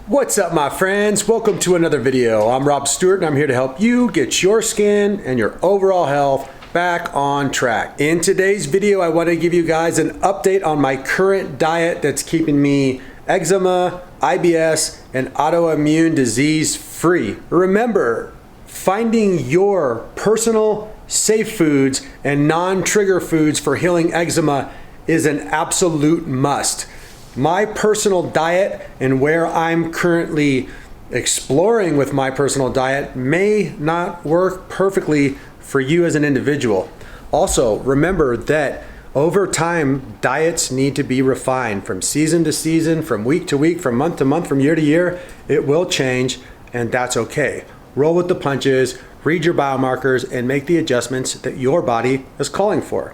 What's up, my friends? Welcome to another video. I'm Rob Stuart and I'm here to help you get your skin and your overall health back on track. In today's video, I want to give you guys an update on my current diet that's keeping me eczema, IBS, and autoimmune disease free. Remember, finding your personal safe foods and non-trigger foods for healing eczema is an absolute must. My personal diet and where I'm currently exploring with my personal diet may not work perfectly for you as an individual. Also, remember that over time, diets need to be refined from season to season, from week to week, from month to month, from year to year. It will change, and that's okay. Roll with the punches, read your biomarkers, and make the adjustments that your body is calling for.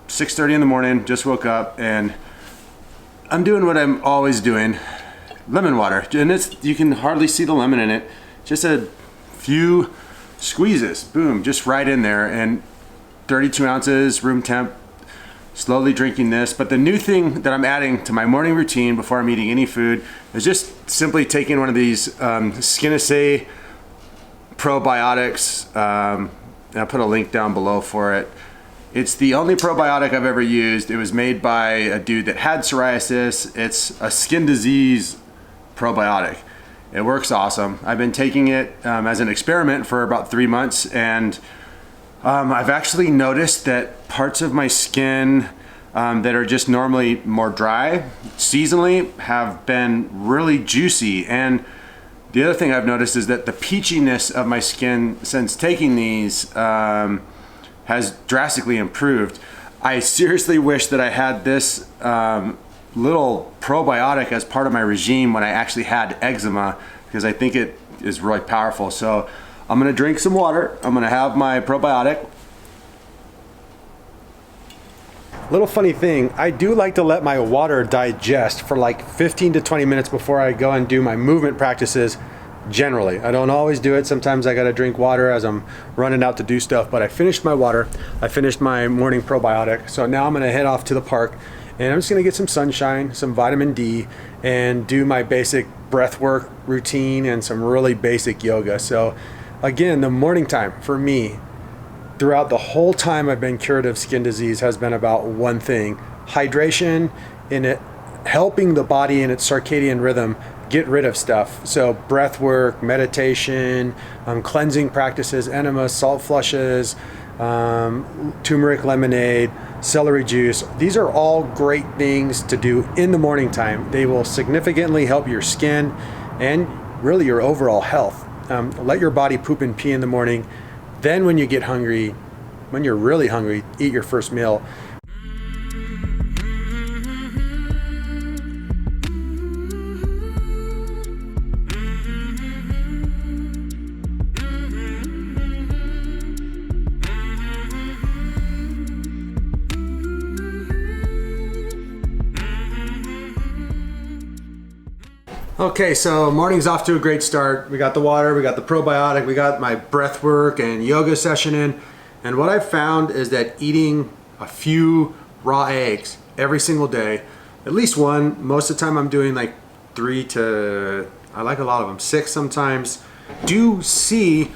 6:30 in the morning, just woke up, and I'm doing what I'm always doing, lemon water. And you can hardly see the lemon in it. Just a few squeezes, boom, just right in there, and 32 ounces, room temp, slowly drinking this. But the new thing that I'm adding to my morning routine before I'm eating any food is just simply taking one of these Skin Assay probiotics. I'll put a link down below for it. It's the only probiotic I've ever used. It was made by a dude that had psoriasis. It's a skin disease probiotic. It works awesome. I've been taking it as an experiment for about 3 months, and I've actually noticed that parts of my skin that are just normally more dry seasonally have been really juicy. And the other thing I've noticed is that the peachiness of my skin since taking these has drastically improved. I seriously wish that I had this little probiotic as part of my regime when I actually had eczema, because I think it is really powerful. So I'm gonna drink some water. I'm gonna have my probiotic. Little funny thing, I do like to let my water digest for like 15 to 20 minutes before I go and do my movement practices. Generally, I don't always do it. Sometimes I gotta drink water as I'm running out to do stuff, but I finished my water. I finished my morning probiotic. So now I'm gonna head off to the park and I'm just gonna get some sunshine, some vitamin D, and do my basic breath work routine and some really basic yoga. So again, the morning time for me throughout the whole time I've been cured of skin disease has been about one thing: hydration, and it helping the body in its circadian rhythm get rid of stuff. So breath work, meditation, cleansing practices, enemas, salt flushes, turmeric lemonade, celery juice. These are all great things to do in the morning time. They will significantly help your skin and really your overall health. Let your body poop and pee in the morning. Then when you get hungry, when you're really hungry, eat your first meal. Okay, so morning's off to a great start. We got the water, we got the probiotic, we got my breath work and yoga session in. And what I've found is that eating a few raw eggs every single day, at least one, most of the time I'm doing like 3 to, I like a lot of them, 6 sometimes, do see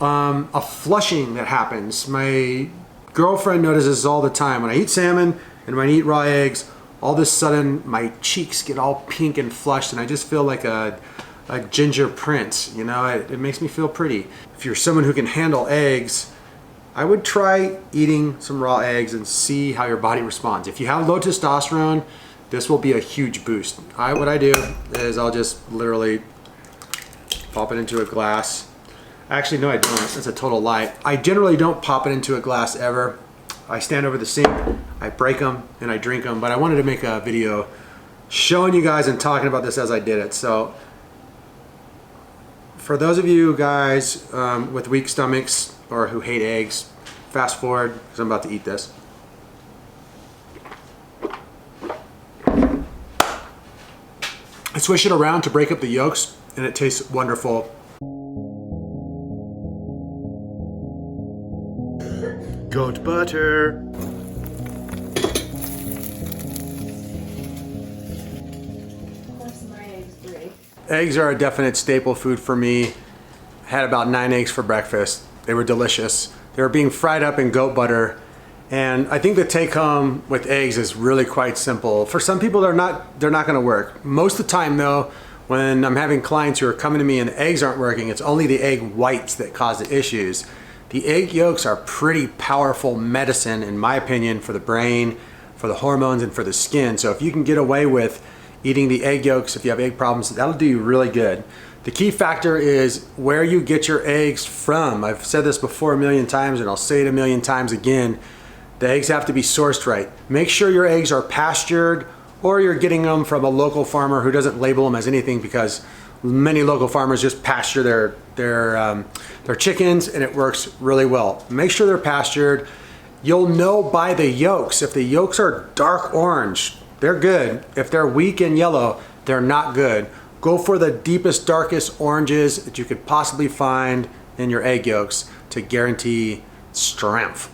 a flushing that happens. My girlfriend notices this all the time. When I eat salmon and when I eat raw eggs, all of a sudden my cheeks get all pink and flushed and I just feel like a ginger prince, you know. It makes me feel pretty. If you're someone who can handle eggs, I would try eating some raw eggs and see how your body responds. If you have low testosterone, this will be a huge boost. What I do is I'll just literally pop it into a glass. Actually, no, I don't. That's a total lie. I generally don't pop it into a glass ever. I stand over the sink, I break them, and I drink them. But I wanted to make a video showing you guys and talking about this as I did it. So for those of you guys with weak stomachs or who hate eggs, fast forward, because I'm about to eat this. I swish it around to break up the yolks, and it tastes wonderful. Goat butter. Eggs are a definite staple food for me. I had about 9 eggs for breakfast. They were delicious. They were being fried up in goat butter. And I think the take home with eggs is really quite simple. For some people, they're not gonna work. Most of the time though, when I'm having clients who are coming to me and the eggs aren't working, it's only the egg whites that cause the issues. The egg yolks are pretty powerful medicine, in my opinion, for the brain, for the hormones, and for the skin. So if you can get away with eating the egg yolks, if you have egg problems, that'll do you really good. The key factor is where you get your eggs from. I've said this before a million times and I'll say it a million times again. The eggs have to be sourced right. Make sure your eggs are pastured or you're getting them from a local farmer who doesn't label them as anything, because many local farmers just pasture their chickens and it works really well. Make sure they're pastured. You'll know by the yolks. If the yolks are dark orange, they're good. If they're weak and yellow, they're not good. Go for the deepest, darkest oranges that you could possibly find in your egg yolks to guarantee strength.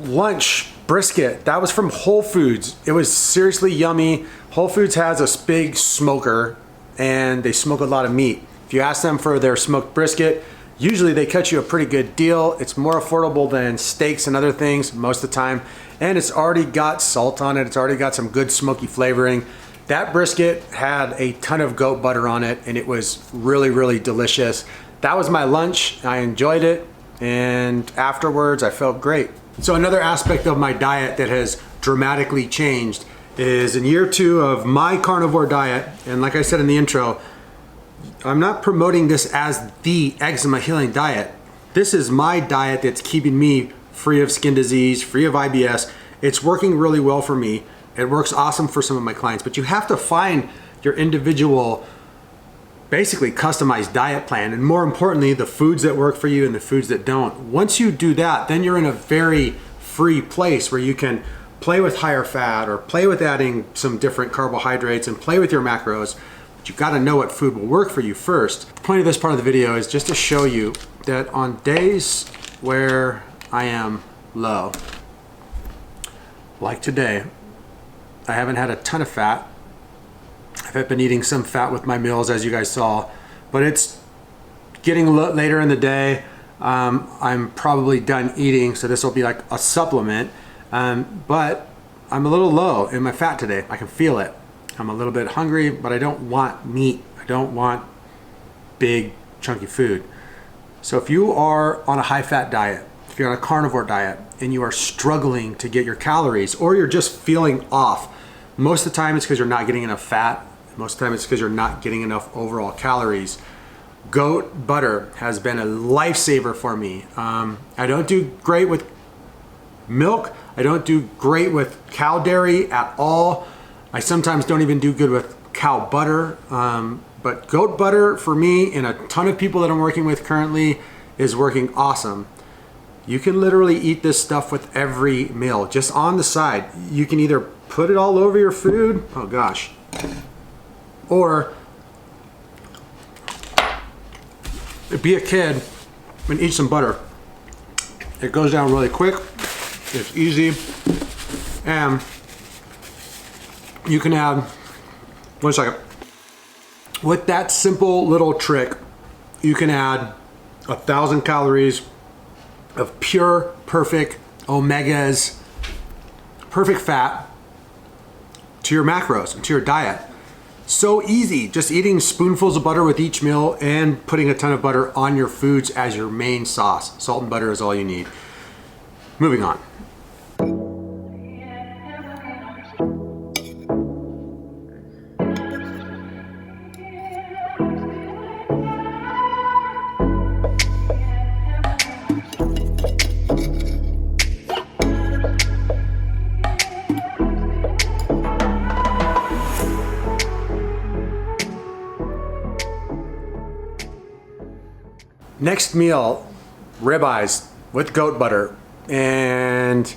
Lunch brisket, that was from Whole Foods. It was seriously yummy. Whole Foods has a big smoker and they smoke a lot of meat. If you ask them for their smoked brisket, usually they cut you a pretty good deal. It's more affordable than steaks and other things most of the time, and it's already got salt on it. It's already got some good smoky flavoring. That brisket had a ton of goat butter on it and it was really, really delicious. That was my lunch. I enjoyed it, and afterwards I felt great. So another aspect of my diet that has dramatically changed is in year 2 of my carnivore diet. And like I said in the intro, I'm not promoting this as the eczema healing diet. This is my diet that's keeping me free of skin disease, free of IBS. It's working really well for me. It works awesome for some of my clients, but you have to find your individual, basically customized diet plan, and more importantly, the foods that work for you and the foods that don't. Once you do that, then you're in a very free place where you can play with higher fat or play with adding some different carbohydrates and play with your macros. But you've got to know what food will work for you first. The point of this part of the video is just to show you that on days where I am low, like today, I haven't had a ton of fat. I've been eating some fat with my meals, as you guys saw, but it's getting later in the day. I'm probably done eating, so this will be like a supplement, but I'm a little low in my fat today. I can feel it. I'm a little bit hungry, but I don't want meat. I don't want big chunky food. So if you are on a high fat diet, if you're on a carnivore diet and you are struggling to get your calories, or you're just feeling off, most of the time it's because you're not getting enough fat. Most of the time it's because you're not getting enough overall calories. Goat butter has been a lifesaver for me. I don't do great with milk. I don't do great with cow dairy at all. I sometimes don't even do good with cow butter. But goat butter for me and a ton of people that I'm working with currently is working awesome. You can literally eat this stuff with every meal, just on the side. You can either put it all over your food, oh gosh, or be a kid and eat some butter. It goes down really quick, it's easy, and you can add, 1 second. With that simple little trick, you can add 1,000 calories of pure, perfect omegas, perfect fat to your macros and to your diet. So easy, just eating spoonfuls of butter with each meal and putting a ton of butter on your foods as your main sauce. Salt and butter is all you need. Moving on. Next meal, ribeyes with goat butter. And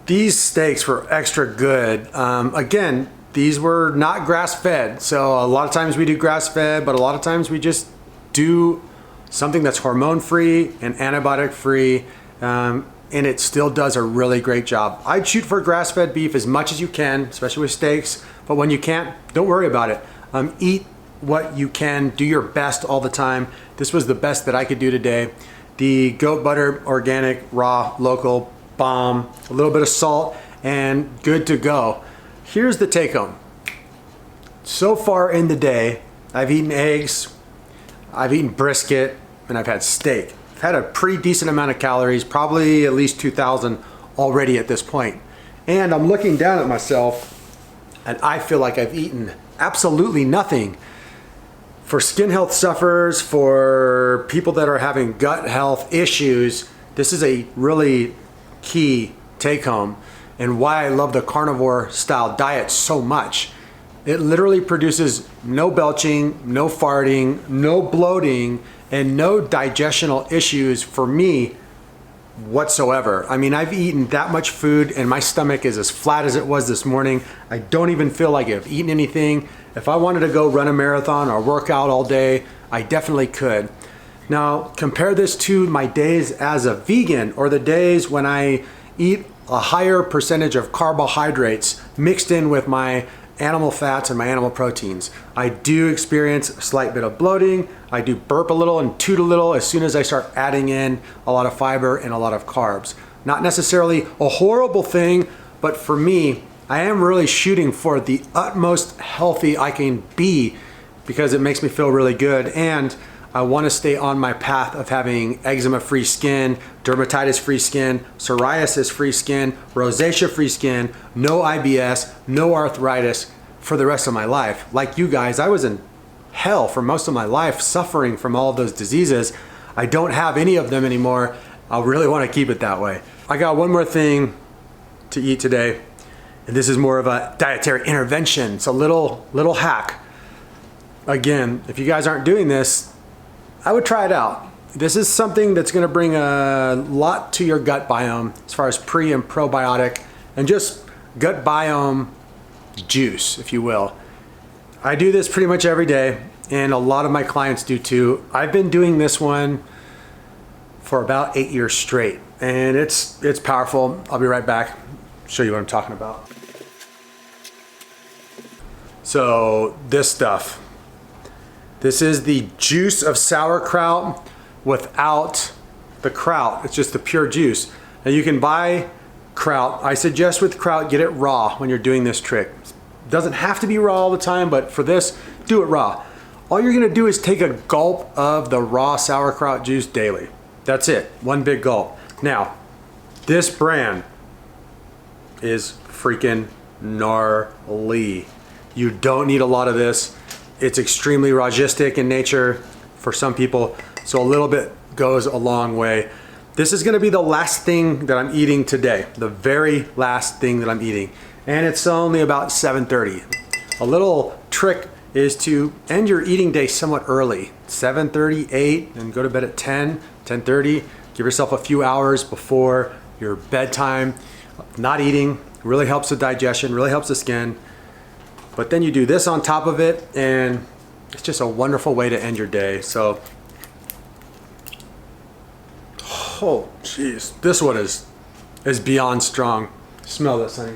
these steaks were extra good. Again, these were not grass-fed. So a lot of times we do grass-fed, but a lot of times we just do something that's hormone-free and antibiotic-free, and it still does a really great job. I'd shoot for grass-fed beef as much as you can, especially with steaks, but when you can't, don't worry about it. Eat what you can, do your best all the time. This was the best that I could do today. The goat butter, organic, raw, local, bomb, a little bit of salt, and good to go. Here's the take home. So far in the day, I've eaten eggs, I've eaten brisket, and I've had steak. I've had a pretty decent amount of calories, probably at least 2,000 already at this point. And I'm looking down at myself and I feel like I've eaten absolutely nothing. For skin health sufferers, for people that are having gut health issues, this is a really key take home and why I love the carnivore style diet so much. It literally produces no belching, no farting, no bloating, and no digestional issues for me whatsoever. I mean, I've eaten that much food and my stomach is as flat as it was this morning. I don't even feel like I've eaten anything. If I wanted to go run a marathon or work out all day, I definitely could. Now, compare this to my days as a vegan or the days when I eat a higher percentage of carbohydrates mixed in with my animal fats and my animal proteins. I do experience a slight bit of bloating. I do burp a little and toot a little as soon as I start adding in a lot of fiber and a lot of carbs. Not necessarily a horrible thing, but for me, I am really shooting for the utmost healthy I can be because it makes me feel really good, and I want to stay on my path of having eczema-free skin, dermatitis-free skin, psoriasis-free skin, rosacea-free skin, no IBS, no arthritis for the rest of my life. Like you guys, I was in hell for most of my life suffering from all of those diseases. I don't have any of them anymore. I really want to keep it that way. I got one more thing to eat today, and this is more of a dietary intervention. It's a little hack. Again, if you guys aren't doing this, I would try it out. This is something that's gonna bring a lot to your gut biome as far as pre and probiotic and just gut biome juice, if you will. I do this pretty much every day and a lot of my clients do too. I've been doing this one for about 8 years straight and it's powerful. I'll be right back, show you what I'm talking about. So this stuff. This is the juice of sauerkraut without the kraut. It's just the pure juice. Now you can buy kraut. I suggest with kraut, get it raw when you're doing this trick. It doesn't have to be raw all the time, but for this, do it raw. All you're gonna do is take a gulp of the raw sauerkraut juice daily. That's it, one big gulp. Now, this brand is freaking gnarly. You don't need a lot of this. It's extremely ragistic in nature for some people, so a little bit goes a long way. This is gonna be the last thing that I'm eating today, the very last thing that I'm eating, and it's only about 7:30. A little trick is to end your eating day somewhat early, 7:30, 8, and go to bed at 10, 10:30. Give yourself a few hours before your bedtime. Not eating really helps the digestion, really helps the skin. But then you do this on top of it, and it's just a wonderful way to end your day. So, oh jeez, this one is beyond strong. Smell this, honey.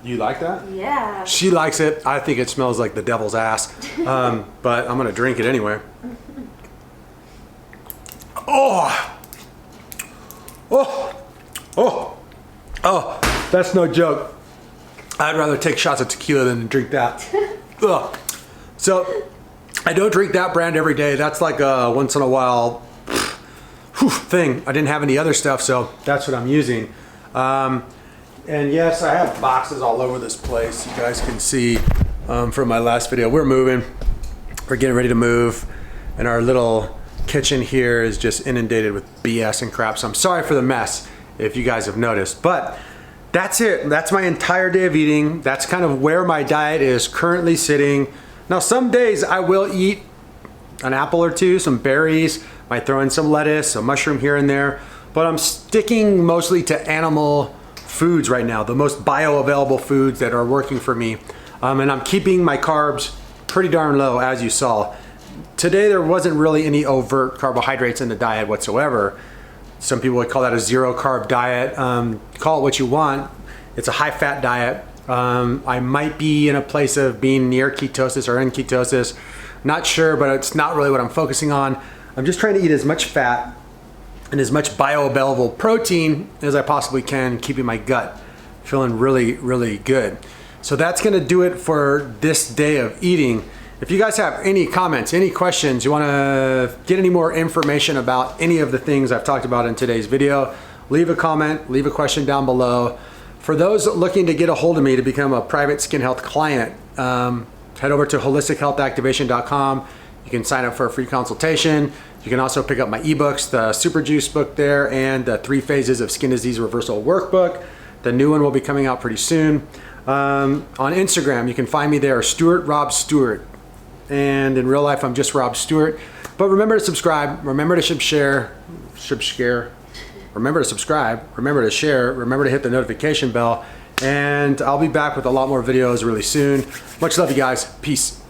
You like that? Yeah. She likes it. I think it smells like the devil's ass, but I'm gonna drink it anyway. Oh, oh, oh, oh, that's no joke. I'd rather take shots of tequila than drink that. Ugh. So I don't drink that brand every day. That's like a once in a while thing. I didn't have any other stuff, so that's what I'm using. And yes, I have boxes all over this place. You guys can see from my last video. We're moving. We're getting ready to move. And our little kitchen here is just inundated with BS and crap. So I'm sorry for the mess if you guys have noticed. But that's it. That's my entire day of eating. That's kind of where my diet is currently sitting. Now, some days I will eat an apple or two, some berries, might throw in some lettuce, a mushroom here and there, but I'm sticking mostly to animal foods right now, the most bioavailable foods that are working for me. And I'm keeping my carbs pretty darn low, as you saw. Today there wasn't really any overt carbohydrates in the diet whatsoever. Some people would call that a zero carb diet. Call it what you want. It's a high fat diet. I might be in a place of being near ketosis or in ketosis. Not sure, but it's not really what I'm focusing on. I'm just trying to eat as much fat and as much bioavailable protein as I possibly can, keeping my gut feeling really, really good. So that's gonna do it for this day of eating. If you guys have any comments, any questions, you wanna get any more information about any of the things I've talked about in today's video, leave a comment, leave a question down below. For those looking to get a hold of me to become a private skin health client, head over to holistichealthactivation.com. You can sign up for a free consultation. You can also pick up my ebooks, the Super Juice book there, and the 3 Phases of Skin Disease Reversal workbook. The new one will be coming out pretty soon. On Instagram, you can find me there, Rob Stuart. And in real life, I'm just Rob Stuart. But remember to subscribe, remember to share, remember to subscribe, remember to share, remember to hit the notification bell, and I'll be back with a lot more videos really soon. Much love, you guys. Peace.